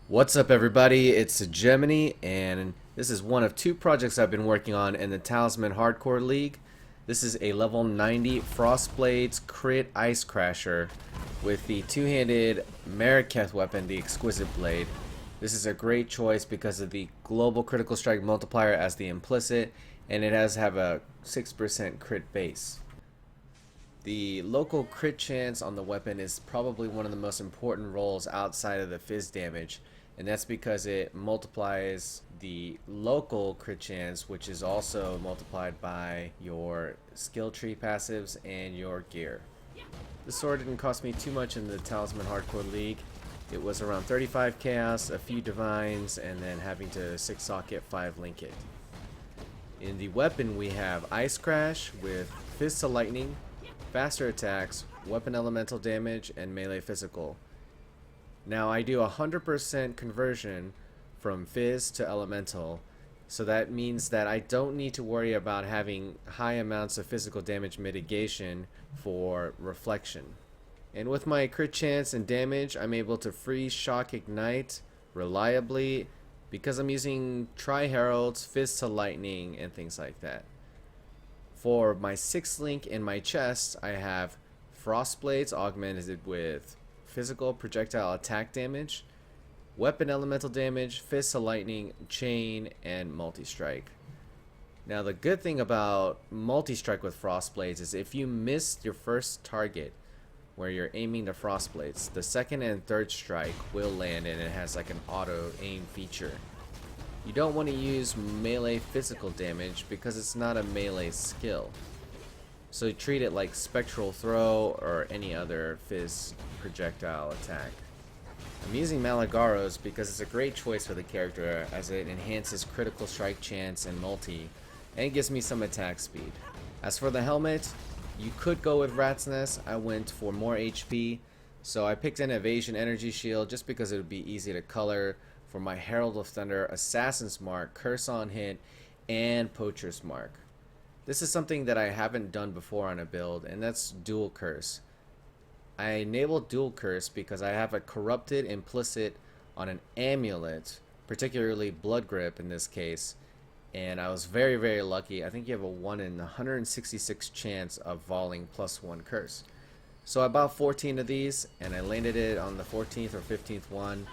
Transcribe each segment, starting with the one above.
What's up, everybody? It's Hegemony, and this is one of two projects I've been working on in the Talisman Hardcore League. This is a level 90 Frostblades Crit Ice Crasher with the two-handed Mariketh weapon, the Exquisite Blade. This is a great choice because of the global critical strike multiplier as the implicit, and it has have a 6% crit base. The local crit chance on the weapon is probably one of the most important roles outside of the fizz damage, and that's because it multiplies the local crit chance, which is also multiplied by your skill tree passives and your gear. The sword didn't cost me too much in the Talisman Hardcore League. It was around 35 chaos, a few divines, and then having to 6 socket 5 link it. In the weapon we have Ice Crash with Fizz to Lightning, faster attacks, weapon elemental damage, and melee physical. Now I do 100% conversion from Fizz to elemental, so that means that I don't need to worry about having high amounts of physical damage mitigation for reflection. And with my crit chance and damage, I'm able to freeze shock ignite reliably because I'm using Tri-Heralds, Fizz to Lightning, and things like that. For my 6th link in my chest, I have Frostblades augmented with physical projectile attack damage, weapon elemental damage, Fizz to Lightning, chain, and multi-strike. Now the good thing about multi-strike with Frostblades is if you miss your first target where you're aiming the Frostblades, the second and third strike will land and it has like an auto aim feature. You don't want to use melee physical damage because it's not a melee skill. So treat it like Spectral Throw or any other Fizz projectile attack. I'm using Malagaros because it's a great choice for the character as it enhances critical strike chance and multi, and it gives me some attack speed. As for the helmet, you could go with Rat's Nest. I went for more HP, so I picked an Evasion Energy Shield just because it would be easy to color for my Herald of Thunder, Assassin's Mark, Curse on Hit, and Poacher's Mark. This is something that I haven't done before on a build, and that's Dual Curse. I enabled Dual Curse because I have a Corrupted Implicit on an Amulet, particularly Blood Grip in this case, and I was very lucky. I think you have a 1 in 166 chance of volleying +1 Curse. So I bought 14 of these, and I landed it on the 14th or 15th one.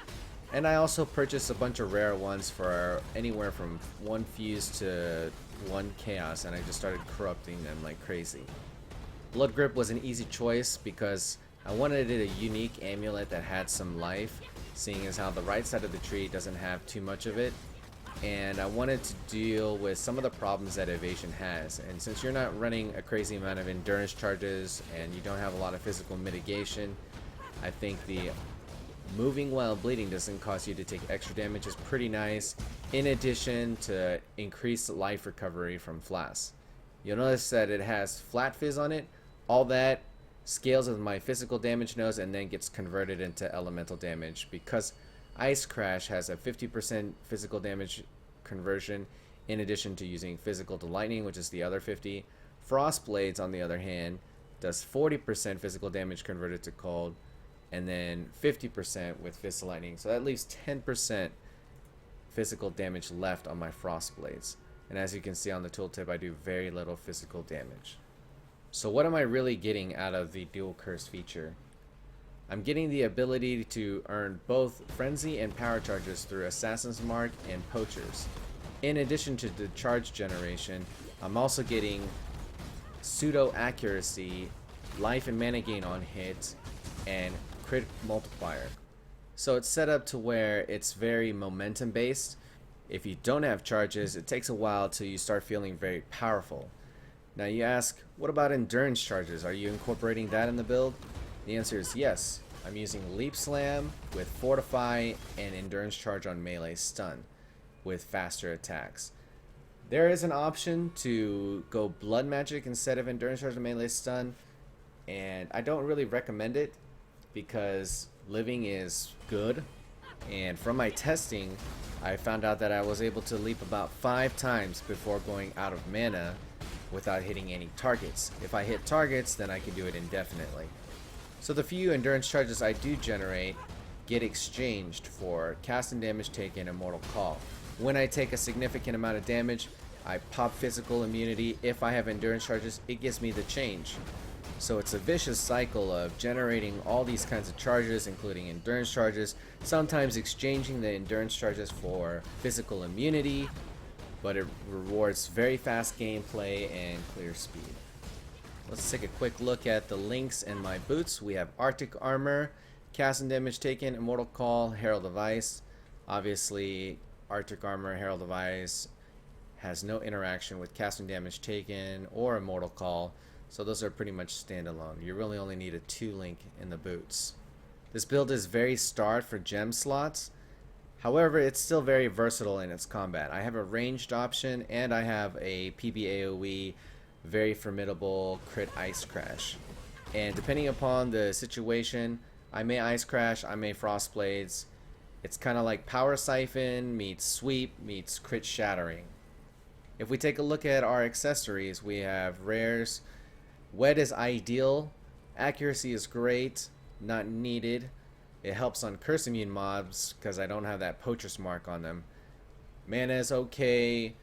And I also purchased a bunch of rare ones for anywhere from 1 fuse to 1 chaos, and I just started corrupting them like crazy. Blood Grip was an easy choice because I wanted it a unique amulet that had some life, seeing as how the right side of the tree doesn't have too much of it. And I wanted to deal with some of the problems that Evasion has. And since you're not running a crazy amount of endurance charges and you don't have a lot of physical mitigation, I think the moving while bleeding doesn't cause you to take extra damage is pretty nice, in addition to increased life recovery from Flask. You'll notice that it has flat fizz on it. All that scales with my physical damage nose and then gets converted into elemental damage because Ice Crash has a 50% physical damage conversion in addition to using physical to lightning, which is the other 50. Frostblades, on the other hand, does 40% physical damage converted to cold, and then 50% with Fizz to Lightning. So that leaves 10% physical damage left on my Frostblades. And as you can see on the tooltip, I do very little physical damage. So what am I really getting out of the Dual Curse feature? I'm getting the ability to earn both Frenzy and Power Charges through Assassin's Mark and Poachers. In addition to the charge generation, I'm also getting pseudo accuracy, life and mana gain on hit, and crit multiplier. So it's set up to where it's very momentum based. If you don't have charges, it takes a while till you start feeling very powerful. Now you ask, what about endurance charges? Are you incorporating that in the build? The answer is yes. I'm using Leap Slam with Fortify and Endurance Charge on melee stun with faster attacks. There is an option to go Blood Magic instead of Endurance Charge on melee stun, and I don't really recommend it because living is good, and from my testing I found out that I was able to leap about 5 times before going out of mana without hitting any targets. If I hit targets, then I can do it indefinitely. So the few endurance charges I do generate get exchanged for cast and damage taken and mortal call. When I take a significant amount of damage, I pop physical immunity. If I have endurance charges, it gives me the change. So it's a vicious cycle of generating all these kinds of charges, including endurance charges, sometimes exchanging the endurance charges for physical immunity, but it rewards very fast gameplay and clear speed. Let's take a quick look at the links and my boots. We have Arctic Armor, Cast and Damage Taken, Immortal Call, Herald of Ice. Obviously, Arctic Armor, Herald of Ice has no interaction with Cast and Damage Taken or Immortal Call, so those are pretty much standalone. You really only need a 2-link in the boots. This build is very starved for gem slots. However, it's still very versatile in its combat. I have a ranged option and I have a PB/AoE, very formidable crit ice crash. And depending upon the situation, I may ice crash, I may frost blades. It's kind of like power siphon meets sweep meets crit shattering. If we take a look at our accessories, we have rares. Wet is ideal, accuracy is great, not needed. It helps on curse immune mobs because I don't have that poacher's mark on them. Mana is okay.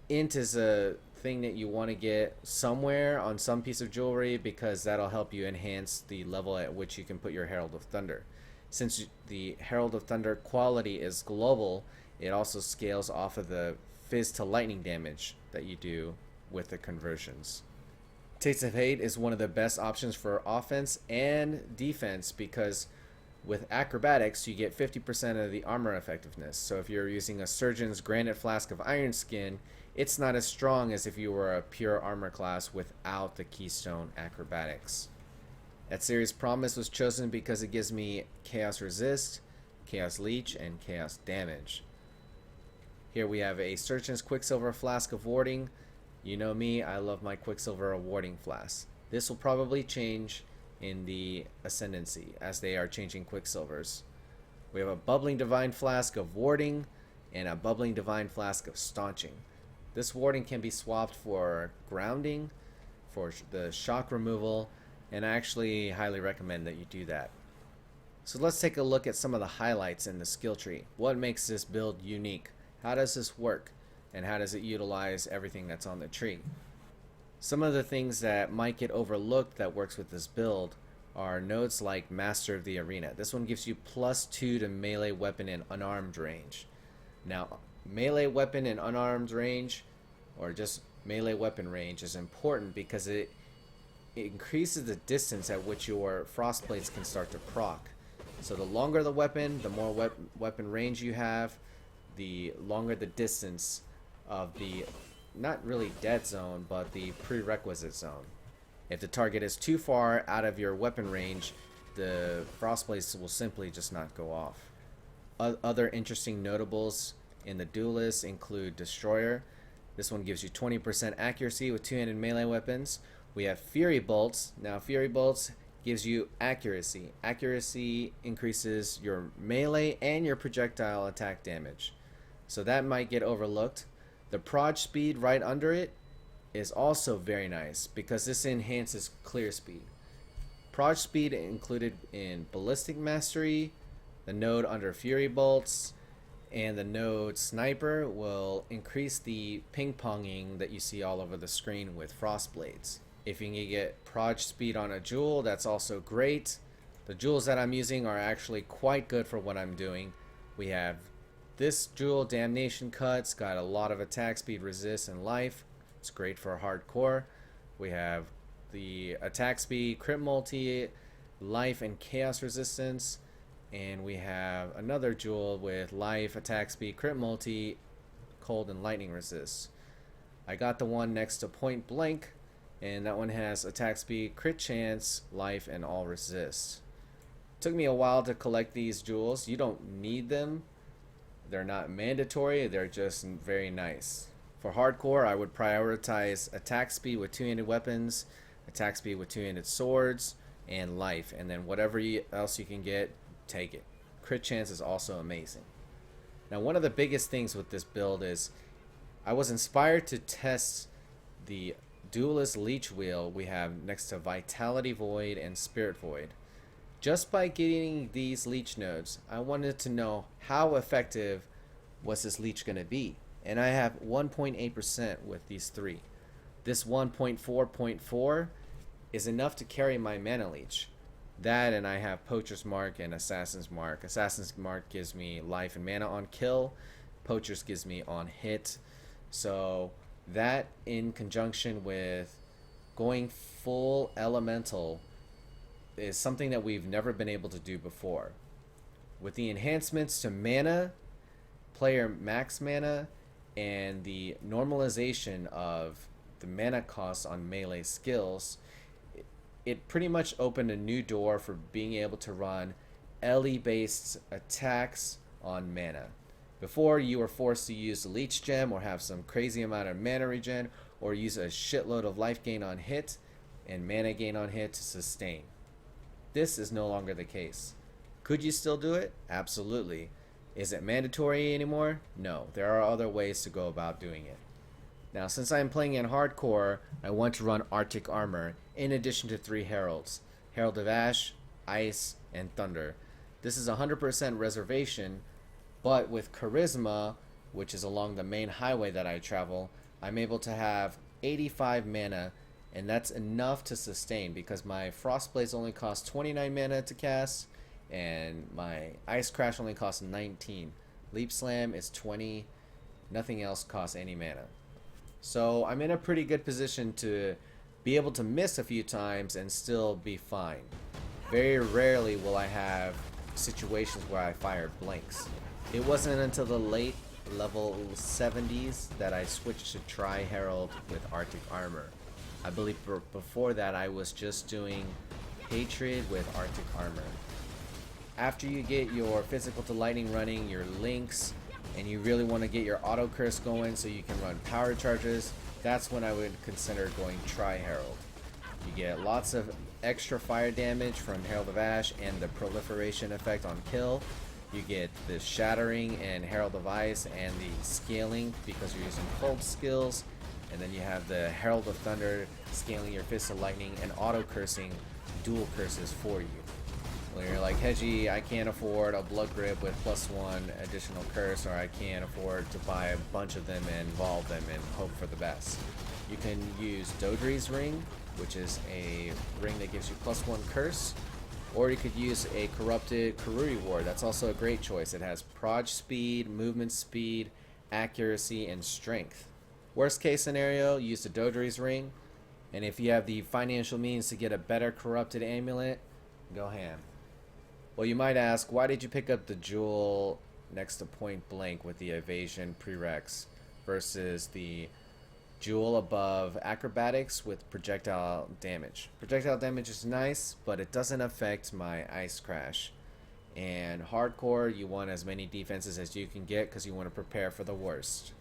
Int is a thing that you want to get somewhere on some piece of jewelry because that'll help you enhance the level at which you can put your Herald of Thunder. Since the Herald of Thunder quality is global, it also scales off of the fizz to lightning damage that you do with the conversions. Taste of Hate is one of the best options for offense and defense because with acrobatics you get 50% of the armor effectiveness. So if you're using a Surgeon's Granite Flask of Iron Skin, it's not as strong as if you were a pure armor class without the Keystone acrobatics. That series Promise was chosen because it gives me Chaos Resist, Chaos Leech, and Chaos Damage. Here we have a Surgeon's Quicksilver Flask of Warding. You know me, I love my Quicksilver Warding Flask. This will probably change in the Ascendancy as they are changing Quicksilvers. We have a Bubbling Divine Flask of Warding and a Bubbling Divine Flask of Staunching. This warding can be swapped for grounding, for the shock removal, and I actually highly recommend that you do that. So let's take a look at some of the highlights in the skill tree. What makes this build unique? How does this work? And how does it utilize everything that's on the tree? Some of the things that might get overlooked that works with this build are nodes like Master of the Arena. This one gives you +2 to melee weapon and unarmed range. Now, melee weapon and unarmed range, or just melee weapon range, is important because it increases the distance at which your frost blades can start to proc. So the longer the weapon, the more weapon range you have, the longer the distance of the, not really dead zone, but the prerequisite zone. If the target is too far out of your weapon range, the frost blades will simply just not go off. Other interesting notables in the duelist include Destroyer. This one gives you 20% accuracy with two-handed melee weapons. We have Fury Bolts. Now Fury Bolts gives you accuracy. Accuracy increases your melee and your projectile attack damage. So that might get overlooked. The proj speed right under it is also very nice because this enhances clear speed. Proj speed included in Ballistic Mastery, the node under Fury Bolts, and the node Sniper will increase the ping-ponging that you see all over the screen with Frost Blades. If you can get proj speed on a jewel, that's also great. The jewels that I'm using are actually quite good for what I'm doing. We have this jewel, Damnation Cuts, got a lot of attack speed, resist, and life. It's great for hardcore. We have the attack speed, crit multi, life, and chaos resistance. And we have another jewel with life, attack speed, crit multi, cold, and lightning resist. I got the one next to Point Blank, and that one has attack speed, crit chance, life, and all resist. Took me a while to collect these jewels. You don't need them. They're not mandatory, they're just very nice. For hardcore, I would prioritize attack speed with two-handed weapons, attack speed with two-handed swords, and life. And then whatever else you can get, take it. Crit chance is also amazing. Now, one of the biggest things with this build is I was inspired to test the Duelist Leech Wheel we have next to Vitality Void and Spirit Void. Just by getting these leech nodes, I wanted to know how effective was this leech going to be. And I have 1.8% with these three. This 1.4.4 is enough to carry my mana leech. That, and I have Poacher's Mark and Assassin's Mark. Assassin's Mark gives me life and mana on kill. Poacher's gives me on hit. So that in conjunction with going full elemental is something that we've never been able to do before. With the enhancements to mana, player max mana, and the normalization of the mana cost on melee skills, it pretty much opened a new door for being able to run LE-based attacks on mana. Before, you were forced to use the Leech Gem or have some crazy amount of mana regen, or use a shitload of life gain on hit and mana gain on hit to sustain. This is no longer the case. Could you still do it? Absolutely. Is it mandatory anymore? No. There are other ways to go about doing it. Now, since I'm playing in hardcore, I want to run Arctic Armor in addition to 3 Heralds. Herald of Ash, Ice, and Thunder. This is 100% reservation, but with Charisma, which is along the main highway that I travel, I'm able to have 85 mana, and that's enough to sustain because my Frostblades only cost 29 mana to cast, and my Ice Crash only costs 19. Leap Slam is 20. Nothing else costs any mana. So I'm in a pretty good position to be able to miss a few times and still be fine. Very rarely will I have situations where I fire blanks. It wasn't until the late level 70s that I switched to Tri-Herald with Arctic Armor. I believe before that I was just doing Hatred with Arctic Armor. After you get your Physical to Lightning running, your Links, and you really want to get your Auto Curse going so you can run power charges, that's when I would consider going Tri-Herald. You get lots of extra fire damage from Herald of Ash and the proliferation effect on kill. You get the Shattering and Herald of Ice and the scaling because you're using cold skills. And then you have the Herald of Thunder scaling your Fist of Lightning and auto cursing dual curses for you. When you're like, Hedgie, I can't afford a Blood Grip with +1 additional curse, or I can't afford to buy a bunch of them and evolve them and hope for the best. You can use Dodri's Ring, which is a ring that gives you +1 curse, or you could use a Corrupted Karuri Ward. That's also a great choice. It has proj speed, movement speed, accuracy, and strength. Worst case scenario, use the Dodri's Ring, and if you have the financial means to get a better Corrupted Amulet, go ham. Well, you might ask, why did you pick up the jewel next to Point Blank with the evasion prereqs versus the jewel above acrobatics with projectile damage? Projectile damage is nice, but it doesn't affect my Ice Crash. And hardcore, you want as many defenses as you can get because you want to prepare for the worst.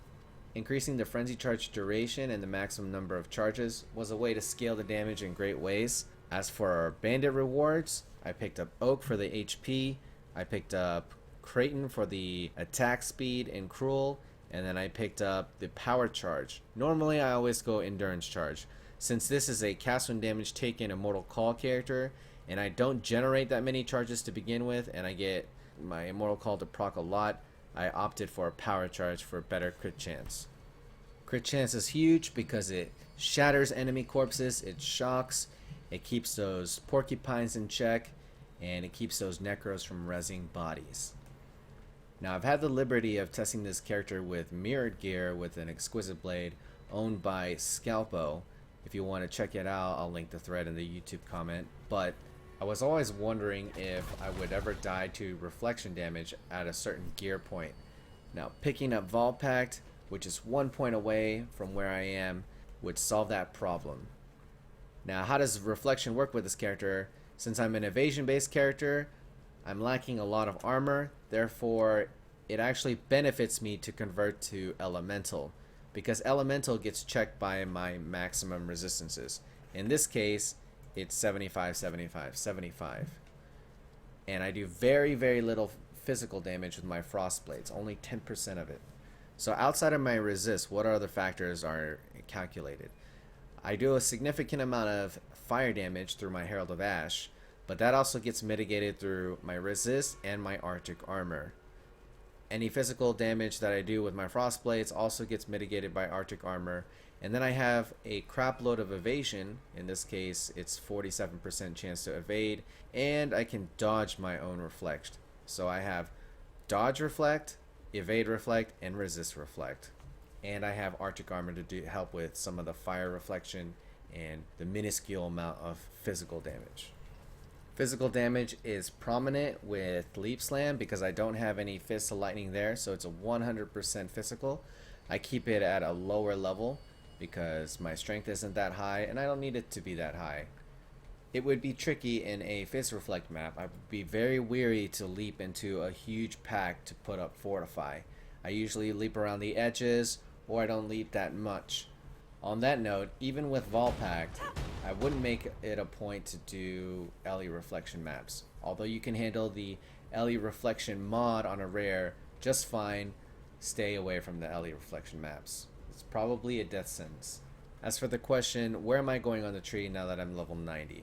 Increasing the frenzy charge duration and the maximum number of charges was a way to scale the damage in great ways. As for our Bandit Rewards, I picked up Oak for the HP, I picked up Kraityn for the attack speed and Cruel, and then I picked up the Power Charge. Normally I always go Endurance Charge. Since this is a cast when damage taken Immortal Call character, and I don't generate that many charges to begin with, and I get my Immortal Call to proc a lot, I opted for a Power Charge for better crit chance. Crit chance is huge because it shatters enemy corpses, it shocks, it keeps those porcupines in check, and it keeps those necros from rezzing bodies. Now, I've had the liberty of testing this character with mirrored gear with an exquisite blade owned by Scalpo. If you want to check it out, I'll link the thread in the YouTube comment. But I was always wondering if I would ever die to reflection damage at a certain gear point. Now, picking up Volpact, which is 1 point away from where I am, would solve that problem. Now, how does reflection work with this character? Since I'm an evasion-based character, I'm lacking a lot of armor, therefore it actually benefits me to convert to Elemental, because Elemental gets checked by my maximum resistances. In this case, it's 75, 75, 75. And I do very, very little physical damage with my Frostblades, only 10% of it. So outside of my resist, what other factors are calculated? I do a significant amount of fire damage through my Herald of Ash, but that also gets mitigated through my resist and my Arctic armor. Any physical damage that I do with my frost blades also gets mitigated by Arctic armor. And then I have a crap load of evasion. In this case, it's 47% chance to evade, and I can dodge my own reflect. So I have dodge reflect, evade reflect, and resist reflect. And I have Arctic armor to help with some of the fire reflection and the minuscule amount of physical damage. Physical damage is prominent with Leap Slam because I don't have any Fists of Lightning there, so it's a 100% physical. I keep it at a lower level because my strength isn't that high and I don't need it to be that high. It would be tricky in a Fist Reflect map. I would be very weary to leap into a huge pack to put up Fortify. I usually leap around the edges, or I don't leap that much. On that note, even with Volpact, I wouldn't make it a point to do LE Reflection maps. Although you can handle the LE Reflection mod on a rare just fine, stay away from the LE Reflection maps. It's probably a death sentence. As for the question, where am I going on the tree now that I'm level 90?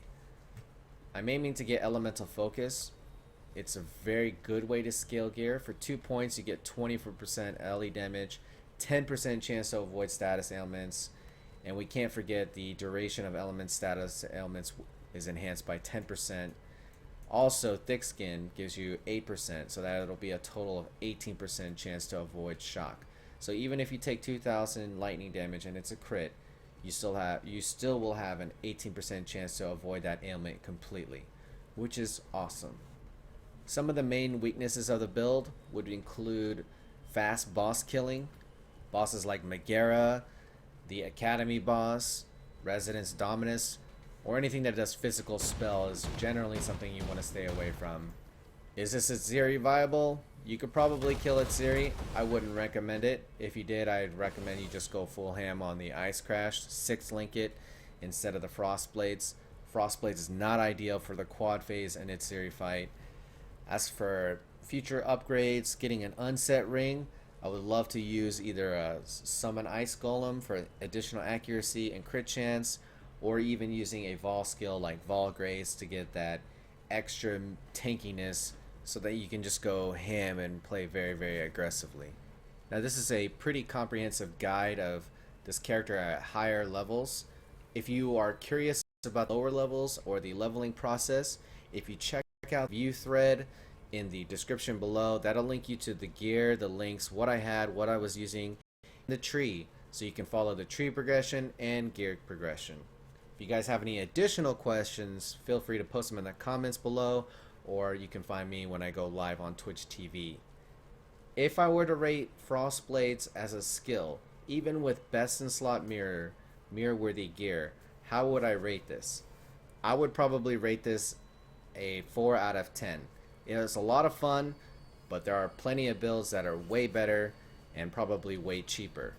I'm aiming to get Elemental Focus. It's a very good way to scale gear. For 2 points, you get 24% LE damage, 10% chance to avoid status ailments, and we can't forget the duration of element status ailments is enhanced by 10%. Also, Thick Skin gives you 8%, so that it'll be a total of 18% chance to avoid shock. So even if you take 2,000 lightning damage and it's a crit, you still will have an 18% chance to avoid that ailment completely, which is awesome. Some of the main weaknesses of the build would include fast boss killing. Bosses like Megara, the Academy boss, Residence Dominus, or anything that does physical spell is generally something you want to stay away from. Is this Atziri viable? You could probably kill Atziri. I wouldn't recommend it. If you did, I'd recommend you just go full ham on the Ice Crash, 6-link it instead of the Frost Blades. Frost Blades is not ideal for the quad phase and Atziri fight. As for future upgrades, getting an unset ring, I would love to use either a Summon Ice Golem for additional accuracy and crit chance, or even using a Vol skill like Vol Grace to get that extra tankiness so that you can just go ham and play very, very aggressively. Now this is a pretty comprehensive guide of this character at higher levels. If you are curious about lower levels or the leveling process, if you check out the view thread in the description below, that'll link you to the gear, the links, what I had, what I was using, the tree, so you can follow the tree progression and gear progression. If you guys have any additional questions, feel free to post them in the comments below, or you can find me when I go live on Twitch TV. If I were to rate Frost Blades as a skill, even with best in slot mirror worthy gear, how would I rate this? I would probably rate this a 4 out of 10. It's a lot of fun, but there are plenty of builds that are way better and probably way cheaper.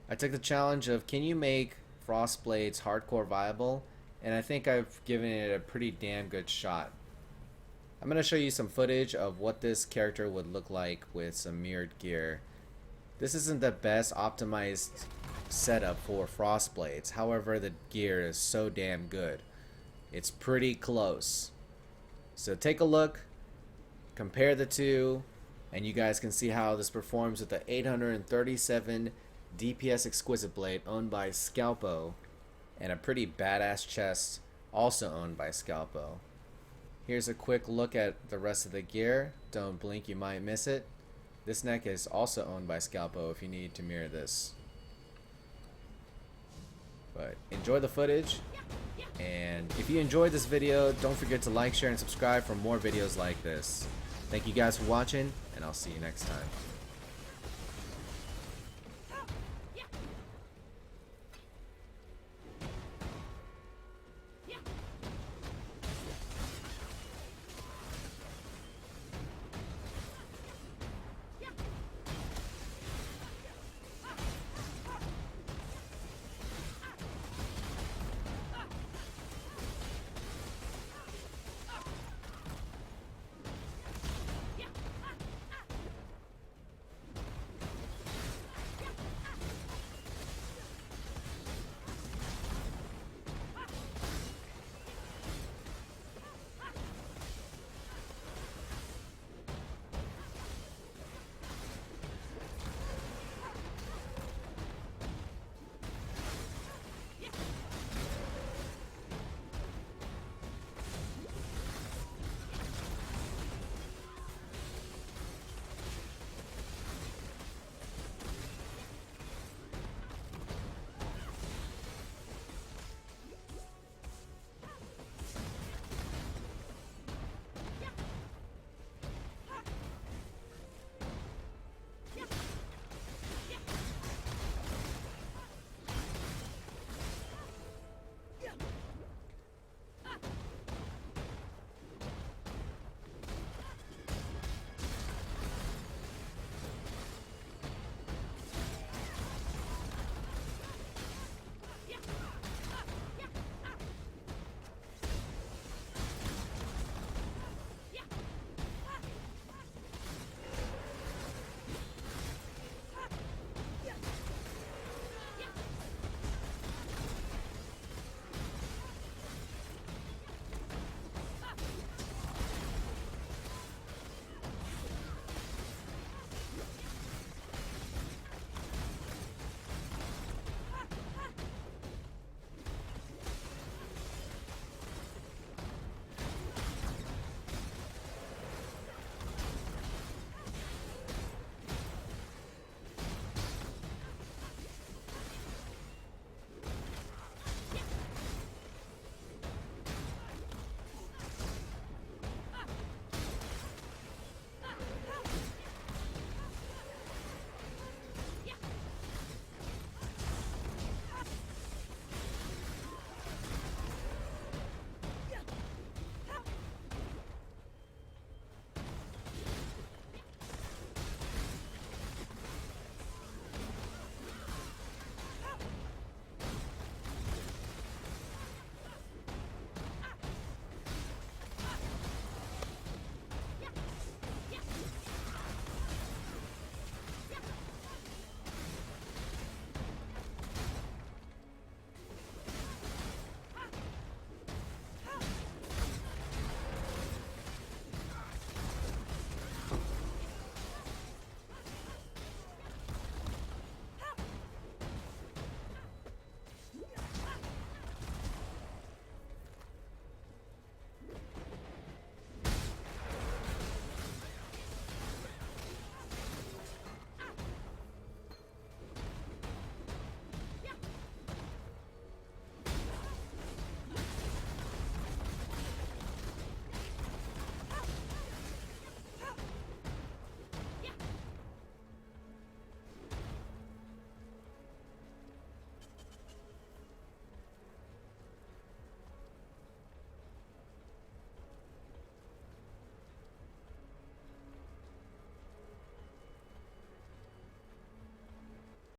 I took the challenge of, can you make Frost Blades hardcore viable? And I think I've given it a pretty damn good shot. I'm going to show you some footage of what this character would look like with some mirrored gear. This isn't the best optimized setup for Frost Blades, however the gear is so damn good. It's pretty close. So take a look, compare the two, and you guys can see how this performs with the 837 DPS Exquisite Blade owned by Scalpo, and a pretty badass chest also owned by Scalpo. Here's a quick look at the rest of the gear. Don't blink, you might miss it. This neck is also owned by Scalpo if you need to mirror this. But enjoy the footage, and if you enjoyed this video, don't forget to like, share, and subscribe for more videos like this. Thank you guys for watching, and I'll see you next time.